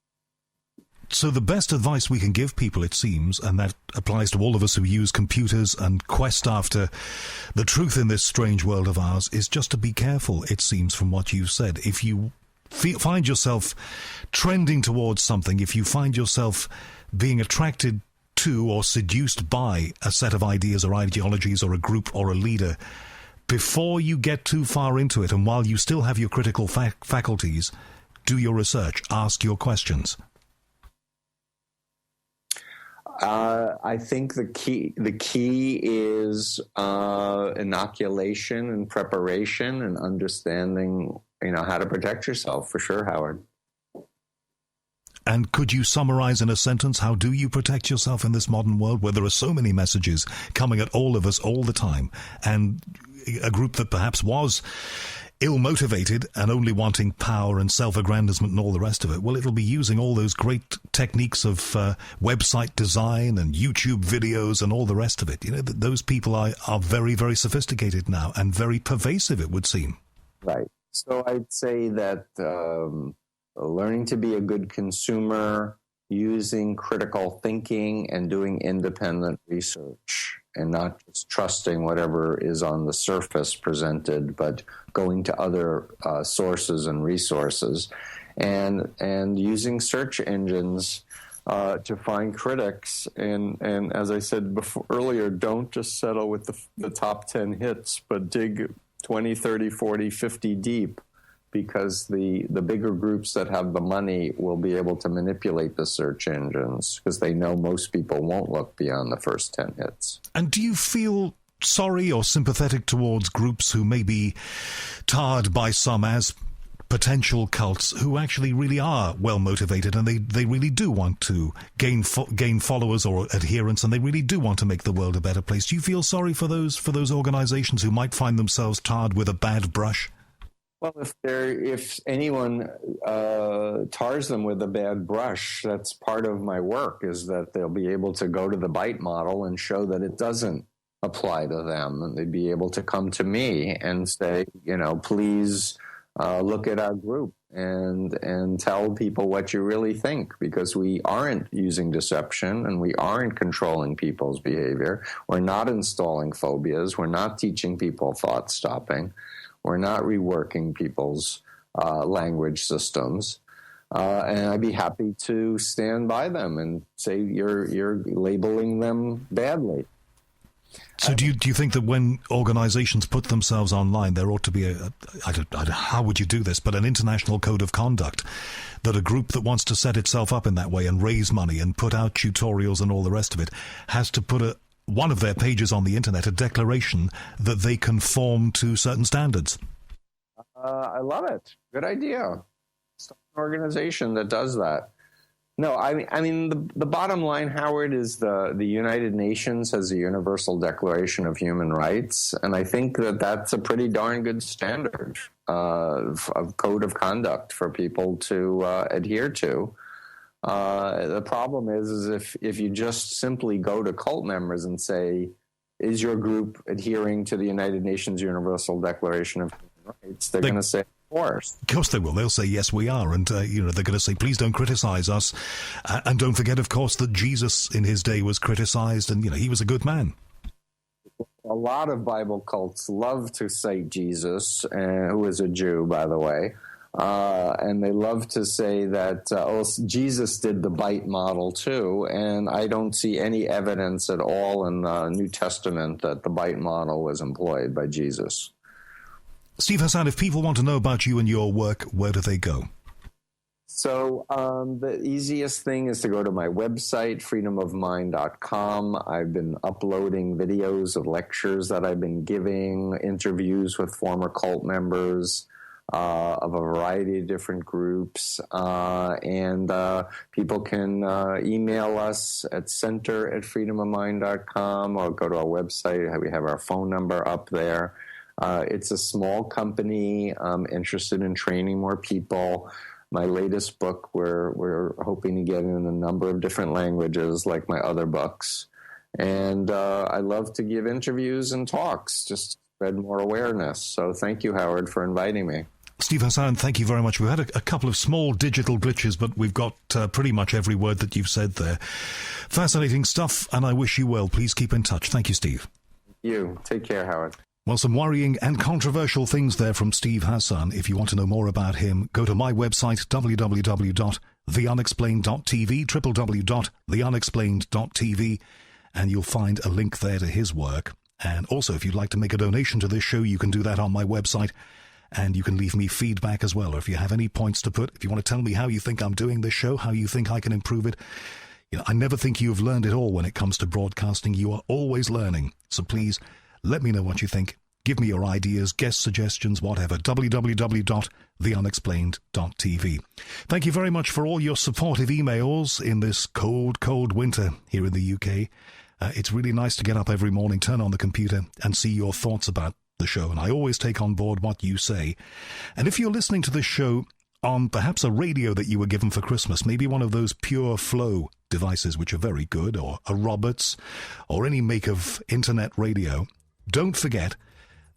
So the best advice we can give people, it seems, and that applies to all of us who use computers and quest after the truth in this strange world of ours, is just to be careful, it seems, from what you've said. If you find yourself trending towards something, if you find yourself being attracted to or seduced by a set of ideas or ideologies or a group or a leader, before you get too far into it, and while you still have your critical faculties, do your research, ask your questions. I think the key is inoculation and preparation and understanding, how to protect yourself, for sure, Howard. And could you summarize in a sentence, how do you protect yourself in this modern world where there are so many messages coming at all of us all the time, and a group that perhaps was ill-motivated and only wanting power and self-aggrandizement and all the rest of it? Well, it'll be using all those great techniques of website design and YouTube videos and all the rest of it. Those people are very, very sophisticated now and very pervasive, it would seem. Right. So I'd say that learning to be a good consumer, using critical thinking and doing independent research, and not just trusting whatever is on the surface presented, but going to other sources and resources, and using search engines to find critics. And as I said earlier, don't just settle with the top 10 hits, but dig 20, 30, 40, 50 deep, because the bigger groups that have the money will be able to manipulate the search engines, because they know most people won't look beyond the first 10 hits. And do you feel sorry or sympathetic towards groups who may be tarred by some as potential cults, who actually really are well motivated, and they really do want to gain followers or adherents, and they really do want to make the world a better place? Do you feel sorry for those organizations who might find themselves tarred with a bad brush? Well, if anyone tars them with a bad brush, that's part of my work, is that they'll be able to go to the BITE model and show that it doesn't apply to them. And they'd be able to come to me and say, please look at our group and tell people what you really think, because we aren't using deception and we aren't controlling people's behavior. We're not installing phobias. We're not teaching people thought stopping. We're not reworking people's language systems. And I'd be happy to stand by them and say you're labeling them badly. So do you think that when organizations put themselves online, there ought to be how would you do this, but an international code of conduct, that a group that wants to set itself up in that way and raise money and put out tutorials and all the rest of it has to put one of their pages on the internet, a declaration that they conform to certain standards? I love it. Good idea. Start an organization that does that. No, I mean the bottom line, Howard, is the United Nations has a Universal Declaration of Human Rights, and I think that's a pretty darn good standard of code of conduct for people to adhere to. The problem is if you just simply go to cult members and say, is your group adhering to the United Nations Universal Declaration of Human Rights? They're going to say, of course. Of course they will. They'll say, yes, we are. And, they're going to say, please don't criticize us. And don't forget, of course, that Jesus in his day was criticized, and, he was a good man. A lot of Bible cults love to cite Jesus, who is a Jew, by the way. And they love to say that Jesus did the bite model too, and I don't see any evidence at all in the New Testament that the bite model was employed by Jesus. Steve Hassan, if people want to know about you and your work, where do they go? So the easiest thing is to go to my website, freedomofmind.com. I've been uploading videos of lectures that I've been giving, interviews with former cult members of a variety of different groups. And people can email us at center@freedomofmind.com or go to our website. We have our phone number up there. It's a small company interested in training more people. My latest book, we're hoping to get in a number of different languages, like my other books. And I love to give interviews and talks, just to spread more awareness. So thank you, Howard, for inviting me. Steve Hassan, thank you very much. We've had a couple of small digital glitches, but we've got pretty much every word that you've said there. Fascinating stuff, and I wish you well. Please keep in touch. Thank you, Steve. You. Take care, Howard. Well, some worrying and controversial things there from Steve Hassan. If you want to know more about him, go to my website, www.theunexplained.tv, www.theunexplained.tv, and you'll find a link there to his work. And also, if you'd like to make a donation to this show, you can do that on my website, and you can leave me feedback as well. Or if you have any points to put, if you want to tell me how you think I'm doing this show, how you think I can improve it, I never think you've learned it all when it comes to broadcasting. You are always learning. So please, let me know what you think. Give me your ideas, guest suggestions, whatever. www.theunexplained.tv. Thank you very much for all your supportive emails in this cold, cold winter here in the UK. It's really nice to get up every morning, turn on the computer, and see your thoughts about the show. And I always take on board what you say. And if you're listening to this show on perhaps a radio that you were given for Christmas, maybe one of those Pure Flow devices, which are very good, or a Roberts, or any make of internet radio, don't forget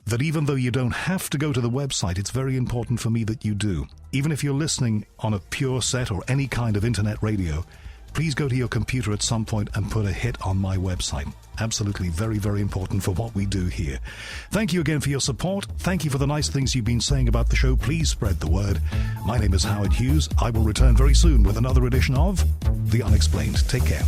that even though you don't have to go to the website, it's very important for me that you do. Even if you're listening on a Pure set or any kind of internet radio, please go to your computer at some point and put a hit on my website. Absolutely very, very important for what we do here. Thank you again for your support. Thank you for the nice things you've been saying about the show. Please spread the word. My name is Howard Hughes. I will return very soon with another edition of The Unexplained. Take care.